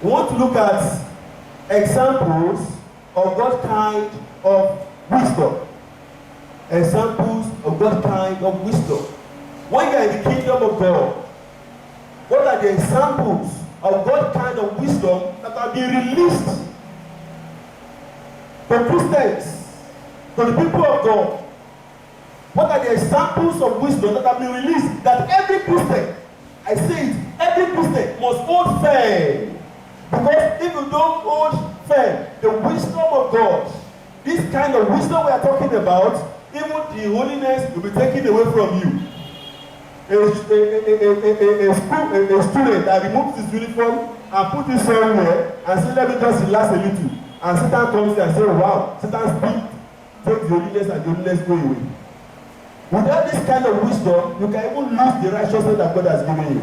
we want to look at examples of God's kind of wisdom. Examples of God's kind of wisdom. When you are in the kingdom of God, what are the examples of God's kind of wisdom that are being released to Christians, to the people of God? What are the examples of wisdom that have been released that every Christian, I say it, every Christian must hold firm? Because if you don't hold firm the wisdom of God, this kind of wisdom we are talking about, even the holiness will be taken away from you. A student that removes his uniform and put it somewhere and say, let me just relax a little. And Satan comes there and say, wow, Satan speak, take the holiness and the holiness go away. Without this kind of wisdom, you can even lose the righteousness that God has given you.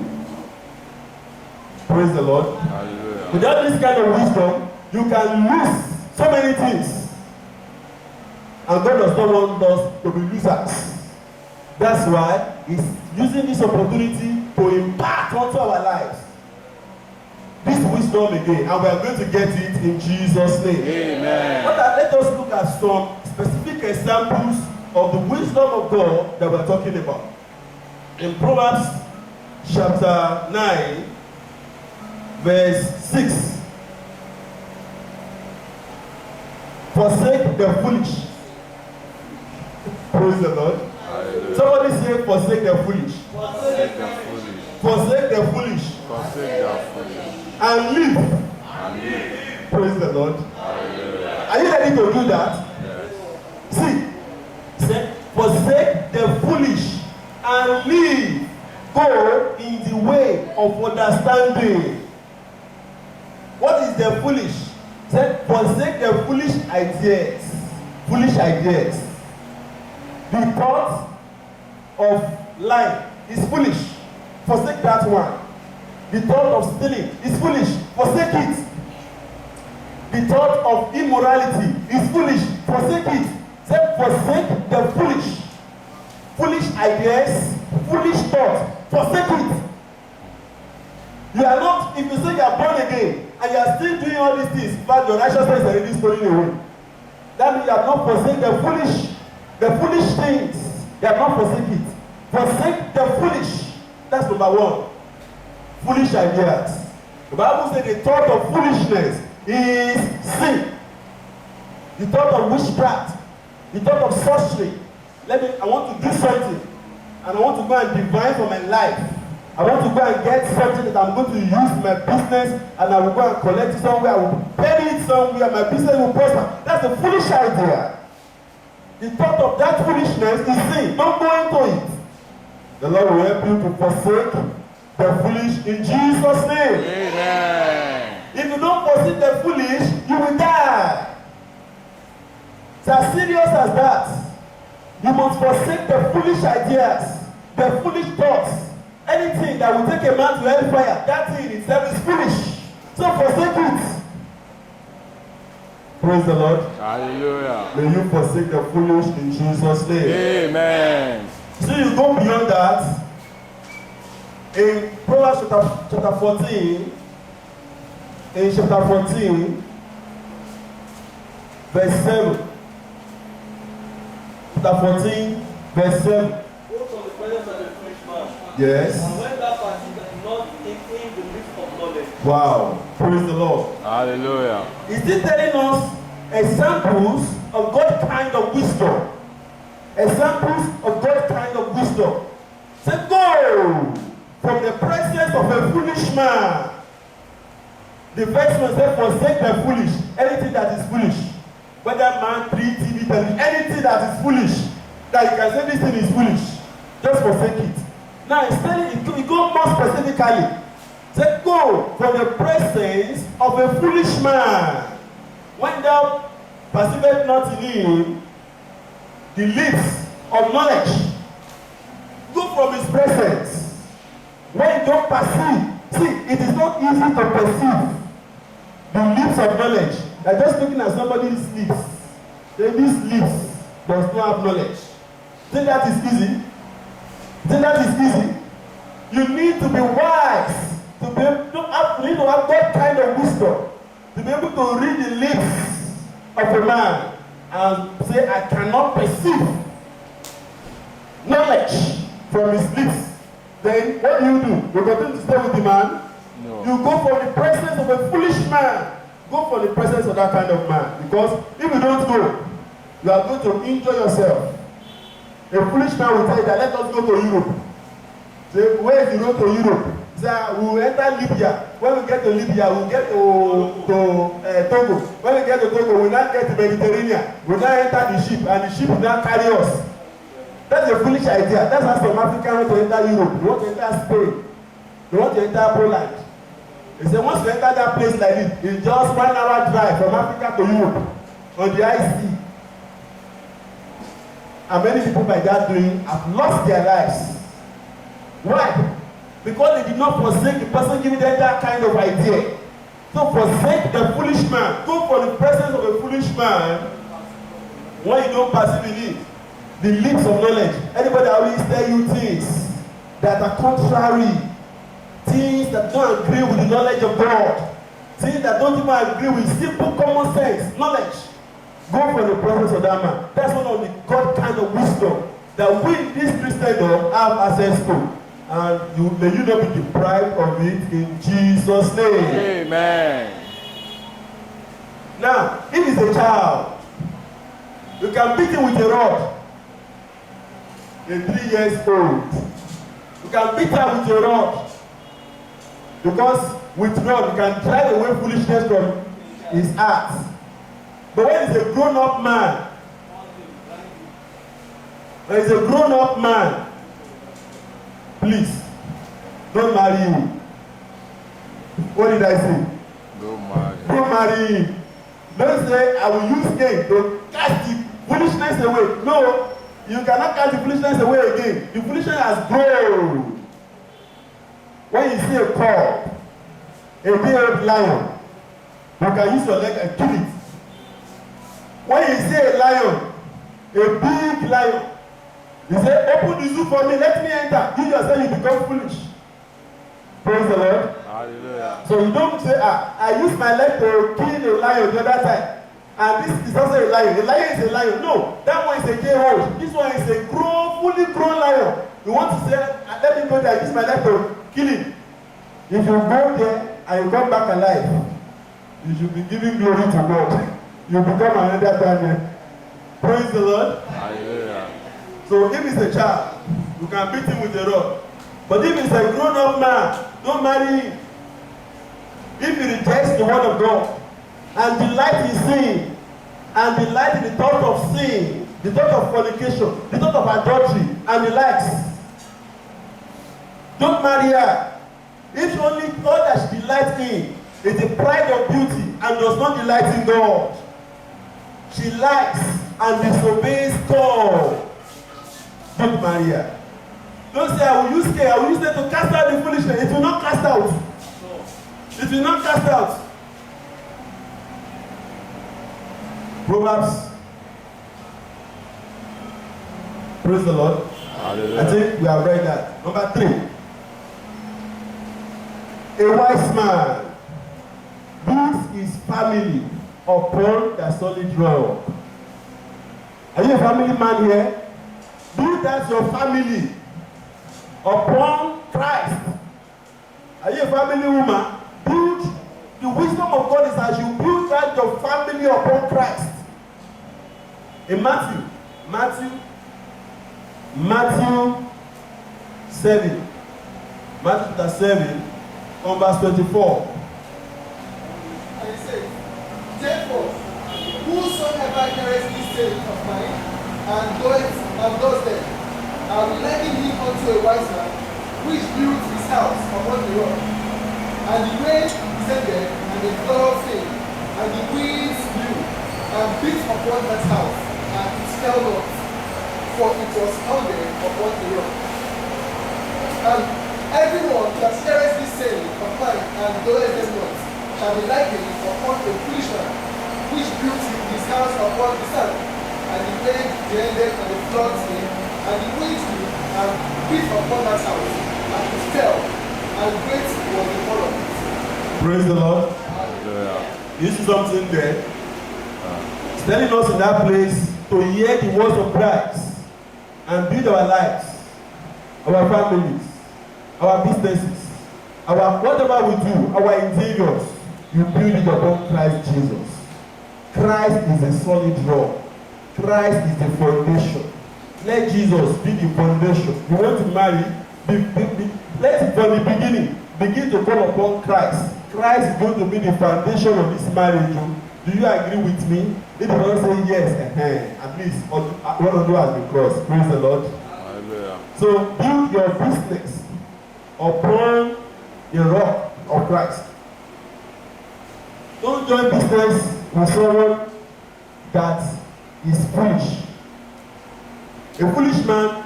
Praise the Lord. Hallelujah. Without this kind of wisdom, you can lose so many things. And God does not want us to be losers. That's why He's using this opportunity to impart onto our lives this wisdom again. And we are going to get it in Jesus' name. Amen. But let us look at some specific examples of the wisdom of God that we're talking about. In Proverbs chapter 9, verse 6. Forsake the foolish. Praise the Lord. Hallelujah. Somebody say, forsake the foolish. Forsake the foolish. Forsake the foolish. Forsake the foolish. And live. And live. Praise the Lord. Hallelujah. Are you ready to do that? Yes. See, say, forsake the foolish and live. Go in the way of understanding. What is the foolish? Say, forsake the foolish ideas. Foolish ideas. The thought of lying is foolish. Forsake that one. The thought of stealing is foolish. Forsake it. The thought of immorality is foolish. Forsake it. Say, forsake the foolish. Foolish ideas, foolish thoughts. Forsake it. You are not, if you say you are born again and you are still doing all these things, but your righteousness is already stolen away. That means you have not forsaken the foolish things. You have not forsaken it. Forsake the foolish. That's number one. Foolish ideas. The Bible says the thought of foolishness is sin. The thought of witchcraft. The thought of sorcery. I want to do something. And I want to go and divine for my life. I want to go and get something that I'm going to use in my business, and I will go and collect it somewhere. I will bury it somewhere. My business will prosper. That's a foolish idea. The thought of that foolishness is sin. Don't go into it. The Lord will help you to forsake the foolish in Jesus' name. Amen. If you don't forsake the foolish, you will die. It's as serious as that. You must forsake the foolish ideas, the foolish thoughts. Anything that will take a man to hellfire, that thing itself is foolish. So forsake it. Praise the Lord. Hallelujah. May you forsake the foolish in Jesus' name. Amen. So you go beyond that. In Proverbs chapter 14, in chapter 14, verse 7. Chapter 14, verse 7. Yes. And when that party does not in the midst of knowledge. Wow. Praise the Lord. Hallelujah. Is this telling us examples of God's kind of wisdom? Examples of God's kind of wisdom. Say, go from the presence of a foolish man. The first one said, forsake the foolish. Anything that is foolish. Whether man, tree, TV, television, anything that is foolish. That you can say this thing is foolish. Just forsake it. Now it's telling you go more specifically. Say, go from the presence of a foolish man. When thou perceivest not in him the lips of knowledge. Go from his presence. When you don't perceive, see, it is not easy to perceive the lips of knowledge. You're just looking at somebody's lips. Then this lips does not have knowledge. Think that is easy? Think that is easy? You need to be wise to have need to have that kind of wisdom to be able to read the lips of a man and say, I cannot perceive knowledge from his lips. Then what do? You continue to stay with the man? No. You go for the presence of a foolish man. Go for the presence of that kind of man. Because if you don't go, you are going to injure yourself. A foolish man will tell you that let us go to Europe. Say, where is the road to Europe? Say, we will enter Libya. When we get to Libya, we will get to Togo. When we get to Togo, we will not get to Mediterranean. We will not enter the ship, and the ship will not carry us. That's a foolish idea. That's how some Africans want to enter Europe. They want to enter Spain. They want to enter Poland. They say once you enter that place like this, it's just 1 hour drive from Africa to Europe on the high sea. And many people by that doing have lost their lives. Why? Because they did not forsake the person giving them that kind of idea. So forsake the foolish man. Go for the presence of a foolish man when you don't perceive in it. The lips of knowledge. Anybody always tell you things that are contrary, things that don't agree with the knowledge of God, things that don't even agree with simple common sense, knowledge. Go for the presence of that man. That's one of the God kind of wisdom that we in this Christendom have access to. And may you not be deprived of it in Jesus' name. Amen. Now, if he's a child, you can beat him with a rod. A 3 years old. You can beat her with a rod. Because with rod, you can drive away foolishness from his heart. But when he's a grown-up man, please, don't marry him. What did I say? Don't marry him. Don't say, I will use Cain to cast the foolishness away. No, you cannot cast the foolishness away again. The foolishness has grown. When you see a cow, a big lion, you can use your leg and kill it. When you see a lion, a big lion, you say, open the zoo for me, let me enter. You yourself, you become foolish. Praise the Lord. Hallelujah. So you don't say, I use my leg to kill a lion the other time. And this is also a lion. A lion is a lion. No, that one is a K-hold. This one is a fully grown lion. You want to say, let me go there, I use my leg to kill him. If you go there and you come back alive, you should be giving glory to God. You become another Daniel. Praise the Lord. Hallelujah. So if it's a child, you can beat him with a rod. But if it's a grown-up man, don't marry him. If he rejects the word of God and delight in sin, and delight in the thought of sin, the thought of fornication, the thought of adultery, and the likes, don't marry her. If only all that she delights in is the pride of beauty and does not delight in God, she likes and disobeys God, don't marry her. Don't say, I will use care, I will use it to cast out the foolishness. It will not cast out. It will not cast out. Proverbs. Praise the Lord. Hallelujah. I think we have read that. Number 3. A wise man builds his family upon the solid rock. Are you a family man here? Build that your family upon Christ. Are you a family woman? Build. The wisdom of God is as you build that your family upon Christ. In Matthew 7, Matthew chapter 7, on verse 24. And he says, therefore, whosoever heareth these sayings of mine, and does them, I will liken him unto a wise man, which built his house upon the rock. And the rain descended, and the floods came, and the winds blew, and beat upon that house, and it fell not, for it was founded upon the rock. And everyone that heareth this saying of mine, and doeth them not, shall be likened upon a foolish man, which built his house upon the sand. And the rain descended, and the floods came, and the winds blew, and beat upon that house, and it fell, and great was the fall of it. Praise the Lord. Hallelujah. You see something there? It's telling us in that place to hear the words of Christ and build our lives, our families, our businesses, our whatever we do, our interiors. You build it upon Christ Jesus. Christ is a solid rock. Christ is the foundation. Let Jesus be the foundation. You want to marry? Let it from the beginning begin to come upon Christ. Christ is going to be the foundation of this marriage. Do you agree with me? If you don't say yes, at least one of you has been crossed. Praise the Lord. Hallelujah. So build your business upon the rock of Christ. Don't join business with someone that is foolish. A foolish man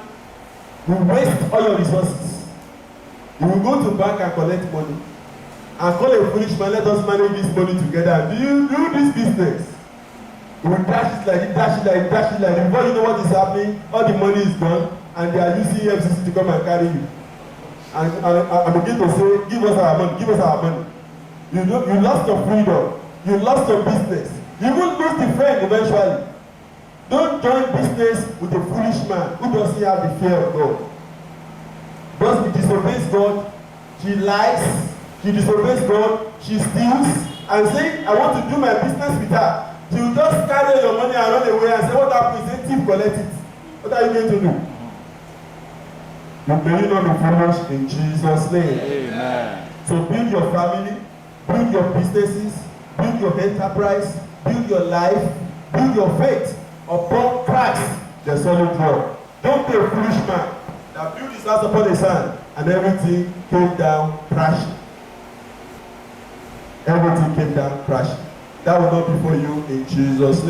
will waste all your resources. He will go to bank and collect money and call a foolish man, let us manage this money together. Do you do this business? He will dash it like it, dash it like it, dash it like it. Before you know what is happening, all the money is gone and they are using FCC to come and carry you. And begin to say, give us our money, give us our money. You lost your freedom. You lost your business. You will lose the friend eventually. Don't join business with a foolish man who doesn't have the fear of God. Because he disobeys God, she lies, she disobeys God, she steals, and say, I want to do my business with her. She will just carry your money and run away and say, what happened? Say, thief, collect it. What are you going to do? May you not be foolish in Jesus' name. Amen. So build your family, build your businesses, build your enterprise, build your life, build your faith upon Christ, the solid rock. Don't be a foolish man that built his house upon the sand and everything came down crashing. Everything came down crashing. That will not be for you in Jesus' name.